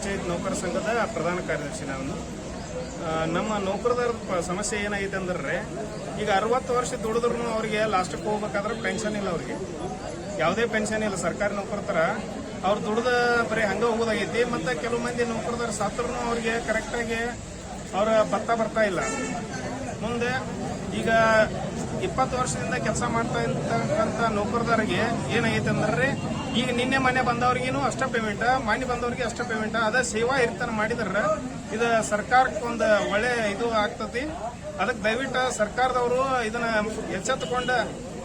ಪಂಚಾಯತ್ ನೌಕರ ಸಂಘದ ಪ್ರಧಾನ ಕಾರ್ಯದರ್ಶಿ ನಾನು. ನಮ್ಮ ನೌಕರದಾರ ಸಮಸ್ಯೆ ಏನಾಗಿದೆ ಅಂದ್ರೆ, ಈಗ 60 ವರ್ಷ ದುಡಿದ್ರು ಅವರಿಗೆ ಲಾಸ್ಟಕ್ಕೆ ಹೋಗ್ಬೇಕಾದ್ರೆ ಪೆನ್ಷನ್ ಇಲ್ಲ. ಅವ್ರಿಗೆ ಯಾವುದೇ ಪೆನ್ಷನ್ ಇಲ್ಲ. ಸರ್ಕಾರಿ ನೌಕರ ಥರ ಅವ್ರು ದುಡ್ದ ಬರೀ ಹಂಗೆ ಹೋಗೋದಾಗೈತಿ. ಮತ್ತು ಕೆಲವು ಮಂದಿ ನೌಕರದಾರ ಸತ್ರೂ ಅವ್ರಿಗೆ ಕರೆಕ್ಟಾಗಿ ಅವರ ಬರ್ತಾ ಇಲ್ಲ ಮುಂದೆ. ಈಗ 20 ವರ್ಷದಿಂದ ಕೆಲಸ ಮಾಡ್ತಾ ಇರ್ತಕ್ಕಂಥ ನೌಕರದಾರಿಗೆ ಏನಾಗೈತೆ ಅಂದ್ರೆ, ಈಗ ನಿನ್ನೆ ಮನೆ ಬಂದವ್ರಿಗೇನು ಅಷ್ಟೇ ಪೇಮೆಂಟ್, ಮನೆ ಬಂದವ್ರಿಗೆ ಅಷ್ಟೇ ಪೇಮೆಂಟ್. ಅದೇ ಸೇವಾ ಹಿರಿತನ ಮಾಡಿದ್ರೆ ಇದು ಸರ್ಕಾರಕ್ಕೆ ಒಂದು ಒಳ್ಳೆ ಇದು ಆಗ್ತತಿ. ಅದಕ್ಕೆ ದಯವಿಟ್ಟು ಸರ್ಕಾರದವರು ಇದನ್ನ ಎಚ್ಚೆತ್ತುಕೊಂಡು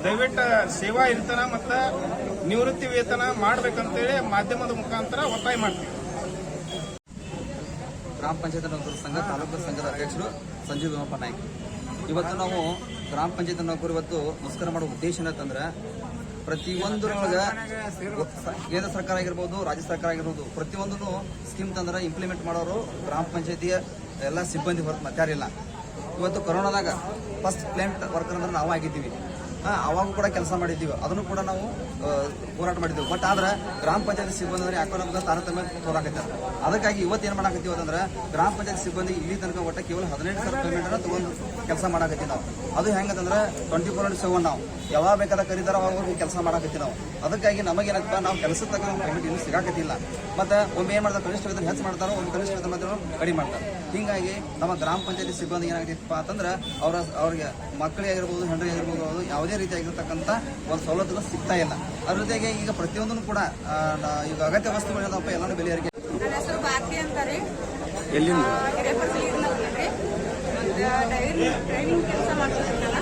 ದಯವಿಟ್ಟು ಸೇವಾ ಹಿರಿತನ ಮತ್ತು ನಿವೃತ್ತಿ ವೇತನ ಮಾಡ್ಬೇಕಂತೇಳಿ ಮಾಧ್ಯಮದ ಮುಖಾಂತರ ಒತ್ತಾಯ ಮಾಡ್ತೀವಿ. ಗ್ರಾಮ ಪಂಚಾಯತ್ ನೌಕರರ ಸಂಘ ತಾಲೂಕು ಸಂಘದ ಅಧ್ಯಕ್ಷರು ಸಂಜೀವ್ ಭೀಮಪ್ಪ ನಾಯ್ಕ. ಇವತ್ತು ನಾವು ಗ್ರಾಮ ಪಂಚಾಯತ್ ನೌಕರು ಇವತ್ತು ಮುಷ್ಕರ ಮಾಡೋ ಉದ್ದೇಶ ಏನಂತಂದ್ರೆ, ಪ್ರತಿಯೊಂದರೊಳಗೆ ಕೇಂದ್ರ ಸರ್ಕಾರ ಆಗಿರ್ಬೋದು, ರಾಜ್ಯ ಸರ್ಕಾರ ಆಗಿರ್ಬೋದು, ಪ್ರತಿಯೊಂದನ್ನು ಸ್ಕೀಮ್ ತಂದ್ರೆ ಇಂಪ್ಲಿಮೆಂಟ್ ಮಾಡೋರು ಗ್ರಾಮ ಪಂಚಾಯತಿಯ ಎಲ್ಲ ಸಿಬ್ಬಂದಿ ಹೊರತು ಮತ್ತಾರಿಲ್ಲ. ಇವತ್ತು ಕೊರೋನಾದಾಗ ಫಸ್ಟ್ ಪ್ಲಾಂಟ್ ವರ್ಕರ್ ಅಂದ್ರೆ ನಾವು ಆಗಿದ್ದೀವಿ. ಅವಾಗ ಕೂಡ ಕೆಲಸ ಮಾಡಿದ್ದೀವಿ, ಅದನ್ನು ಕೂಡ ನಾವು ಹೋರಾಟ ಮಾಡಿದ್ದೀವಿ. ಬಟ್ ಆದ್ರೆ ಗ್ರಾಮ ಪಂಚಾಯತ್ ಸಿಬ್ಬಂದಿ ಅಂದ್ರೆ ಯಾಕೋ ನಮ್ಗೆ ತಾರತಮ್ಯ ತೋರಾಕೈತೆ. ಅದಕ್ಕಾಗಿ ಇವತ್ತು ಏನು ಮಾಡಾಕತ್ತೀವಿ ಅಂತಂದ್ರೆ, ಗ್ರಾಮ ಪಂಚಾಯತ್ ಸಿಬ್ಬಂದಿ ಇಲ್ಲಿ ತನಕ ಒಟ್ಟು ಕೇವಲ 15,000 ಪೇಮೆಂಟನ್ನು ತಗೊಂಡು ಕೆಲಸ ಮಾಡಾಕತ್ತೀವಿ ನಾವು. ಅದು ಹೆಂಗಂತಂದ್ರೆ 24/7 ನಾವು ಯಾವಾಗ ಬೇಕಾದ ಕರೀತಾರ ಅವಾಗ ಕೆಲಸ ಮಾಡಾಕತ್ತೀವಿ ನಾವು. ಅದಕ್ಕಾಗಿ ನಮಗೇನಪ್ಪ, ನಾವು ಕೆಲಸದ ತಕ್ಕ ಪೇಮೆಂಟ್ ಇನ್ನೂ ಸಿಗಾಕತ್ತಿಲ್ಲ. ಮತ್ತು ಒಮ್ಮೆ ಏನು ಮಾಡ್ತಾರೆ, ಕನಿಷ್ಠ ವೇತನ ಹೆಚ್ಚು ಮಾಡ್ತಾರೋ, ಒಮ್ಮೆ ಕನಿಷ್ಠ ವೇತನ ಮಾತ್ರ ಕಡಿಮೆ ಮಾಡ್ತಾರೆ. ಹೀಗಾಗಿ ನಮ್ಮ ಗ್ರಾಮ ಪಂಚಾಯತಿ ಸಿಬ್ಬಂದಿ ಏನಾಗತ್ತಪ್ಪ ಅಂತಂದ್ರೆ, ಅವ್ರಿಗೆ ಮಕ್ಕಳಿಗೆ ಆಗಿರ್ಬೋದು, ಹೆಂಡ್ರಿಗೆ ಆಗಿರ್ಬೋದು, ಯಾವುದೇ ರೀತಿಯಾಗಿರ್ತಕ್ಕಂಥ ಒಂದು ಸವಲತ್ತುಗಳು ಸಿಗ್ತಾ ಇಲ್ಲ. ಅದ್ರ ಜೊತೆಗೆ ಈಗ ಪ್ರತಿಯೊಂದನ್ನು ಕೂಡ ಈಗ ಅಗತ್ಯ ವಸ್ತುಗಳೇನಪ್ಪ ಎಲ್ಲರೂ ಬೆಲೆ ಏರಿಕೆ. ನನ್ನ ಹೆಸರು ಭಾರತಿ ಅಂತಾರೆ. ಎಲ್ಲಿಂದ ಟ್ರೈನಿಂಗ್ ಕೆಲಸ ಮಾಡ್ತಿರ್ತಾರ.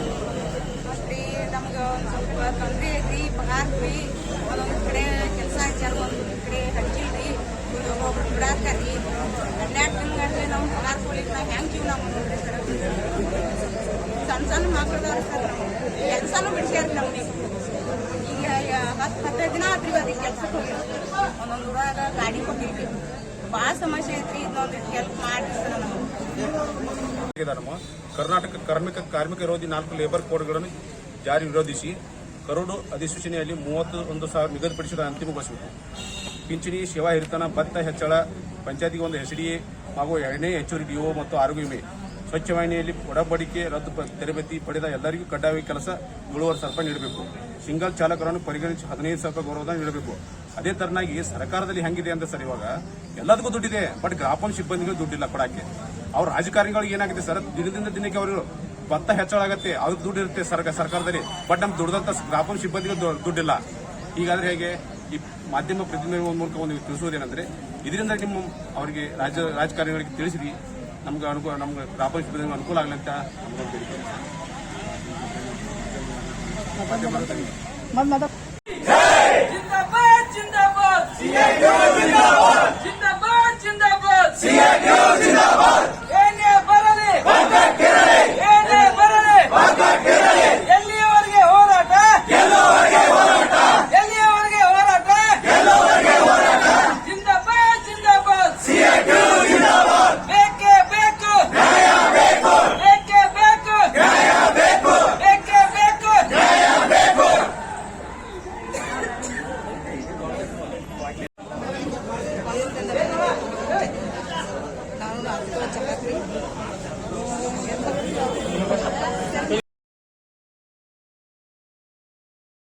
ಮತ್ತೆ ನಮ್ಗೆ ಒಂದು ಸ್ವಲ್ಪ ತೊಂದರೆ ಐತಿ. ಪಗಾರ ಫ್ರೀ ಒಂದೊಂದು ಕಡೆ ಕೆಲಸ ಹಚ್ಚಾರ, ಒಂದು ಕಡೆ ಹಚ್ಚಿಲ್ರಿ. ಒಬ್ಬೊಬ್ರು ಬಿಡಾತಾರ್ರಿ. 12 ತಿಂಗಳಿಗೆ ನಾವು ಪಗಾರ ಕೊಡ್ಲಿಕ್ಕೆ ನಾವು ಹೆಂಗೆ ಜೀವನ ಮಾಡ್ತೀವಿ ಸರ್? ಸಣ್ಣ ಮಕ್ಕಳದವ್ರು ಸರ್, ಕೆಲಸನೂ ಬಿಡಿಸ್ಯಾರ ನಮ್ಗೆ. ಈಗ 10-15 ದಿನ ಆತ್ರಿ ಅದಕ್ಕೆ ಕೆಲ್ಸಕ್ಕೆ ಹೋಗಿ ಒಂದೊಂದು ಊರಾಗ ಗಾಡಿ ಕೊಟ್ಟಿದ್ವಿ. ಭಾಳ ಸಮಸ್ಯೆ ಐತ್ರಿ. ಇದನ್ನೊಂದು ಹೆಲ್ಪ್ ಮಾಡಿ ಸರ್ ನಮಗೆ. ಕರ್ನಾಟಕ ಕಾರ್ಮಿಕ ವಿರೋಧಿ 4 ಲೇಬರ್ ಕೋಡ್ಗಳನ್ನು ಜಾರಿ ವಿರೋಧಿಸಿ ಕರಡು ಅಧಿಸೂಚನೆಯಲ್ಲಿ 31,000 ನಿಗದಿಪಡಿಸಿದ ಅಂತಿಮಗೊಳಿಸಬೇಕು. ಪಿಂಚಣಿ, ಸೇವಾ ಹಿರಿತನ, ಭತ್ತ ಹೆಚ್ಚಳ, ಪಂಚಾಯತಿಗೆ ಒಂದು SDA ಹಾಗೂ 2ನೇ ಹೆಚ್ಚುವರಿ DO ಮತ್ತು ಆರೋಗ್ಯ ವಿಮೆ, ಸ್ವಚ್ಛ ವಾಹಿನಿಯಲ್ಲಿ ಒಡಂಬಡಿಕೆ ರದ್ದು ತರಬೇತಿ ಪಡೆದ ಎಲ್ಲರಿಗೂ ಕಡ್ಡಾಯ ಕೆಲಸ 7,000 ನೀಡಬೇಕು. ಸಿಂಗಲ್ ಚಾಲಕರನ್ನು ಪರಿಗಣಿಸಿ 15,000 ಗೌರವಧನ ನೀಡಬೇಕು. ಅದೇ ತರನಾಗಿ ಸರ್ಕಾರದಲ್ಲಿ ಹೆಂಗಿದೆ ಅಂತ ಸರ್, ಇವಾಗ ಎಲ್ಲದಕ್ಕೂ ದುಡ್ಡಿದೆ, ಬಟ್ ಗ್ರಾಪಂ ಸಿಬ್ಬಂದಿಗಳು ದುಡ್ಡಿಲ್ಲ ಕೊಡಕ್ಕೆ. ಅವ್ರ ರಾಜಕಾರಣಿಗಳಿಗೆ ಏನಾಗಿದೆ ಸರ್, ದಿನದಿಂದ ದಿನಕ್ಕೆ ಅವರು ಭತ್ತ ಹೆಚ್ಚಳ ಆಗತ್ತೆ, ಅದಕ್ಕೆ ದುಡ್ಡು ಇರುತ್ತೆ ಸರ್ಕಾರದಲ್ಲಿ, ಬಟ್ ನಮ್ಗೆ ದುಡ್ದಂತ ಗ್ರಾಪಂ ಸಿಬ್ಬಂದಿಗಳು ದುಡ್ಡಿಲ್ಲ. ಹೀಗಾದ್ರೆ ಹೇಗೆ? ಈ ಮಾಧ್ಯಮ ಪ್ರತಿನಿಧಿಗಳ ಮೂಲಕ ಒಂದು ತಿಳಿಸುವುದೇನೆಂದ್ರೆ, ಇದರಿಂದ ನಿಮ್ಮ ಅವರಿಗೆ ರಾಜಕಾರಣಿಗಳಿಗೆ ತಿಳಿಸಿರಿ, ನಮ್ಗೆ ಗ್ರಾಪಂ ಸಿಬ್ಬಂದಿಗೆ ಅನುಕೂಲ ಆಗಲಿ ಅಂತ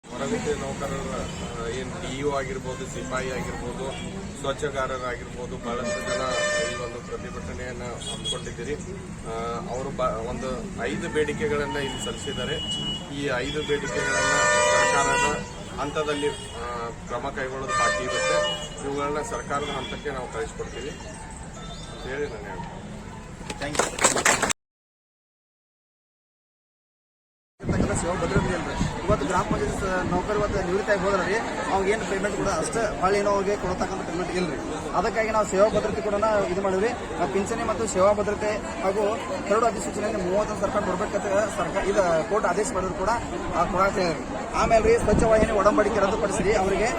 ಹೊರಗುತ್ತಿಗೆ ನೌಕರರ ಏನು DO ಆಗಿರ್ಬೋದು, ಸಿಪಾಯಿ ಆಗಿರ್ಬೋದು, ಸ್ವಚ್ಛಗಾರರಾಗಿರ್ಬೋದು, ಬಹಳಷ್ಟು ಜನ ಈ ಒಂದು ಪ್ರತಿಭಟನೆಯನ್ನು ಹಮ್ಮಿಕೊಂಡಿದ್ದೀರಿ. ಅವರು ಒಂದು 5 ಬೇಡಿಕೆಗಳನ್ನು ಇಲ್ಲಿ ಸಲ್ಲಿಸಿದ್ದಾರೆ. ಈ 5 ಬೇಡಿಕೆಗಳನ್ನು ಸರ್ಕಾರದ ಹಂತದಲ್ಲಿ ಕ್ರಮ ಕೈಗೊಳ್ಳೋದು ಬಾಕಿ ಇರುತ್ತೆ. ಇವುಗಳನ್ನ ಸರ್ಕಾರದ ಹಂತಕ್ಕೆ ನಾವು ಕಳಿಸ್ಕೊಡ್ತೀವಿ ಅಂತ ಹೇಳಿ ನಾನು ಹೇಳ್ತೀನಿ. Thank you. ಸೇವಾ ಭದ್ರತೆ ಅಲ್ರಿ. ಇವತ್ತು ಗ್ರಾಮ ಪಂಚಾಯತ್ ನೌಕರಿ ಇವತ್ತು ನಿವೃತ್ತಿಯಾಗಿ ಹೋದ್ರಿ, ಅವ್ಗೆ ಏನು ಪೇಮೆಂಟ್ ಕೂಡ ಅಷ್ಟೇ ಭಾಳ ಏನೋ ಅವ್ರಿಗೆ ಕೊಡತಕ್ಕಂಥ ಪೇಮೆಂಟ್ ಇಲ್ರಿ. ಅದಕ್ಕಾಗಿ ನಾವು ಸೇವಾ ಭದ್ರತೆ ಕೂಡ ಇದು ಮಾಡಿದ್ರಿ. ಪಿಂಚಣಿ ಮತ್ತು ಸೇವಾ ಭದ್ರತೆ ಹಾಗೂ ಕರಡು ಅಧಿಸೂಚನೆಯಲ್ಲಿ 30,000 ಬರ್ಬೇಕಂತ ಸರ್ಕಾರ ಇದು ಕೋರ್ಟ್ ಆದೇಶ ಮಾಡಿದ್ರು ಕೂಡ ಕೊಡಾಕ್ತಾ ಇದ್ರಿ. ಆಮೇಲೆ ರೀ ಸ್ವಚ್ಛ ವಾಹಿನಿ ಒಡಂಬಡಿಕೆ ರದ್ದುಪಡಿಸಿರಿ. ಅವರಿಗೆ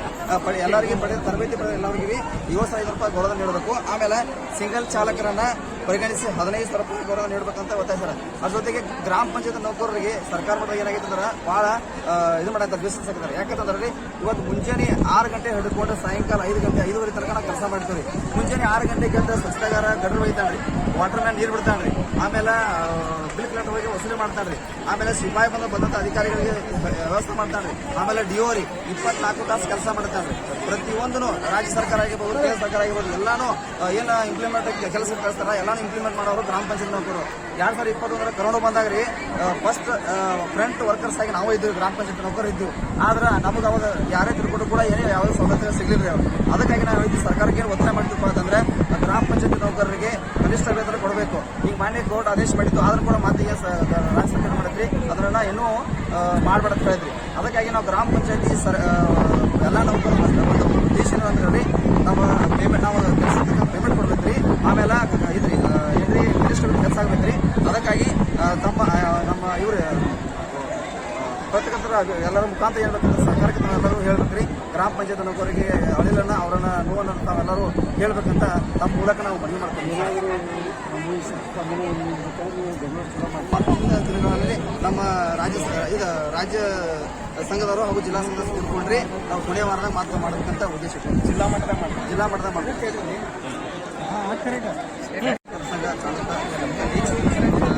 ಎಲ್ಲರಿಗೆ ತರಬೇತಿ ಪಡೆದ ಎಲ್ಲರಿಗೆ 7,500 ಗೌರವ ನೀಡಬೇಕು. ಆಮೇಲೆ ಸಿಂಗಲ್ ಚಾಲಕರನ್ನ ಪರಿಗಣಿಸಿ 15,000 ರೂಪಾಯಿ ಗೌರವ ನೀಡಬೇಕಂತ ಒತ್ತಾಯಿಸ್ತಾರೆ. ಅದ್ರ ಜೊತೆಗೆ ಗ್ರಾಮ ಪಂಚಾಯತ್ ನೌಕರರಿಗೆ ಸರ್ಕಾರ ಮಟ್ಟದಾಗ ಏನಾಗೈತೆ ಅಂದ್ರೆ ಭಾಳ ಇದು ಮಾಡಂತ ಬಿಸಿನೆಸ್ ಆಗಿದ್ದಾರೆ. ಯಾಕಂತಂದ್ರೆ ಇವತ್ತು ಮುಂಜಾನೆ 6 ಗಂಟೆ ಹಿಡ್ಕೊಂಡು ಸಾಯಂಕಾಲ 5 ಗಂಟೆ 5:30 ತನಕ ನಾವು ಕೆಲಸ ಮಾಡ್ತೀವಿ. ಮುಂಜಾನೆ 6 ಗಂಟೆಗೆ ಎದ್ದು ಸ್ವಚ್ಛಗಾರ ಗಡ್ರ ಒಯ್ತಾನ್ರಿ, ವಾಟರ್ ಮ್ಯಾನ್ ನೀರು ಬಿಡ್ತಾನ್ರಿ, ಆಮೇಲೆ ಬಿಲ್ ಕಲೆಕ್ಟರ್ ಹೋಗಿ ವಸೂಲಿ ಮಾಡ್ತಾನ್ರಿ, ಆಮೇಲೆ ಸಿಪಾಯಿ ಬಂದಂತ ಅಧಿಕಾರಿಗಳಿಗೆ ವ್ಯವಸ್ಥೆ ಮಾಡ್ತಾನ್ರಿ, ಆಮೇಲೆ ಡಿಒರಿ 24 ತಾಸು ಕೆಲಸ ಮಾಡ್ತಾನ್ರಿ. ಪ್ರತಿಯೊಂದನು ರಾಜ್ಯ ಸರ್ಕಾರ ಆಗಿರ್ಬೋದು, ಕೇಂದ್ರ ಸರ್ಕಾರ ಆಗಿರ್ಬೋದು, ಎಲ್ಲಾನು ಏನು ಇಂಪ್ಲಿಮೆಂಟ್ ಕೆಲಸ ಕಳಿಸ್ತಾರ ಎಲ್ಲಾನು ಇಂಪ್ಲಿಮೆಂಟ್ ಮಾಡೋರು ಗ್ರಾಮ ಪಂಚಾಯತ್ ನೌಕರು. 2021 ಕರೋನಾ ಬಂದಾಗ್ರಿ ಫಸ್ಟ್ ಫ್ರಂಟ್ ವರ್ಕರ್ಸ್ ಆಗಿ ನಾವು ಇದ್ದೀವಿ, ಗ್ರಾಮ ಪಂಚಾಯತ್ ನೌಕರು ಇದ್ದೀವಿ. ಆದ್ರೆ ನಮಗೆ ಅವಾಗ ಯಾರೇ ತಿಳ್ಕೊಂಡು ಕೂಡ ಏನೇ ಯಾವುದೇ ಸೌಲಭ್ಯ ಸಿಗಲಿಲ್ಲ ಅವ್ರು. ಅದಕ್ಕಾಗಿ ನಾವು ಇದು ಸರ್ಕಾರಕ್ಕೆ ಏನು ಒತ್ತಾಯ ಮಾಡ್ತೀವಿ ಅಂತಂದ್ರೆ ಗ್ರಾಮ ಪಂಚಾಯತ್ ನೌಕರರಿಗೆ ಕನಿಷ್ಠ ವೇತನ ಕೊಡಬೇಕು. ಈಗ ಮಾನ್ಯ ಕೋರ್ಟ್ ಆದೇಶ ಮಾಡಿತ್ತು, ಆದ್ರೂ ಕೂಡ ಮಾತಿಗೆ ರಾಜ್ಯ ಸರ್ಕಾರ ಮಾಡಿದ್ರಿ, ಅದನ್ನ ಇನ್ನೂ ಮಾಡ್ಬೇಡಂತ ಹೇಳಿದ್ರಿ. ಅದಕ್ಕಾಗಿ ನಾವು ಗ್ರಾಮ ಪಂಚಾಯತಿ ಎಲ್ಲ ನೌಕರರು ಒಂದು ಉದ್ದೇಶ ಏನಂದ್ರೆ ನಮ್ಮ ಪೇಮೆಂಟ್ ನಾವು ಕೆಲಸಕ್ಕೆ ಪೇಮೆಂಟ್ ಕೊಡ್ಬೇಕ್ರಿ, ಆಮೇಲೆ ಇದ್ರಿ ಏನ್ರಿ ಕನಿಷ್ಠ ಕೆಲಸ ಆಗ್ಬೇಕ್ರಿ. ಅದಕ್ಕಾಗಿ ನಮ್ಮ ಇವ್ರು ಪತ್ರಕರ್ತರ ಎಲ್ಲರ ಮುಖಾಂತರ ಹೇಳ್ಬೇಕಂದ್ರೆ ಸರ್ಕಾರಕ್ಕೆ ನಾವೆಲ್ಲರೂ ಹೇಳ್ಬೇಕ್ರಿ. ಗ್ರಾಮ ಪಂಚಾಯತ್ ನೌಕರರಿಗೆ ಅಳಿಲನ್ನ ಅವರನ್ನ ನೋವನ್ನು ತಾವೆಲ್ಲರೂ ಹೇಳ್ಬೇಕಂತ ತಮ್ಮ ಮೂಲಕ ನಾವು ಮನವಿ ಮಾಡ್ತೀವಿ. ಮುಂದಿನ ದಿನಗಳಲ್ಲಿ ನಮ್ಮ ರಾಜ್ಯ ಸಂಘದವರು ಹಾಗೂ ಜಿಲ್ಲಾ ಸಂಘ ಕೂತ್ಕೊಂಡ್ರಿ ನಾವು ಕೊನೆಯ ವಾರದಾಗ ಮಾತ್ರ ಮಾಡಬೇಕಂತ ಉದ್ದೇಶ ಇಟ್ಕೊಂಡು ಜಿಲ್ಲಾ ಮಟ್ಟದಾಗ ಮಾಡ್ಬೇಕು. ಸಂಘ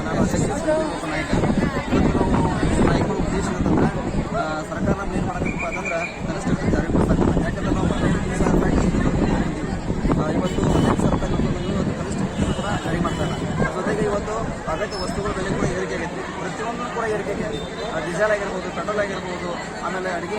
ನಾನು ಅಧ್ಯಕ್ಷ ನಾಯಕ. ಇವತ್ತು ನಾವು ನಾಯಕರ ಉದ್ದೇಶ ಅಂತಂದ್ರೆ ಸರ್ಕಾರ ನಮ್ಗೆ ಏನು ಮಾಡಬೇಕಪ್ಪ ಅಂತಂದ್ರೆ ಕನಿಷ್ಠ ಜಾರಿ ಮಾಡ್ತಾರೆ. ಯಾಕಂದ್ರೆ ನಾವು ಇವತ್ತು 15,000 ರೂಪಾಯಿ ಇವತ್ತು ಕನಿಷ್ಠ ಕೂಡ ಜಾರಿ ಮಾಡ್ತಾರೆ. ಜೊತೆಗೆ ಇವತ್ತು ಅಗತ್ಯ ವಸ್ತುಗಳ ಬೆಲೆ ಕೂಡ ಏರಿಕೆ ಆಗೈತಿ, ಪ್ರತಿಯೊಂದು ಕೂಡ ಏರಿಕೆ ಆಗೈತಿ. ಡೀಸೆಲ್ ಆಗಿರ್ಬೋದು, ಪೆಟ್ರೋಲ್ ಆಗಿರ್ಬೋದು, ಆಮೇಲೆ ಅಡಿಗೆ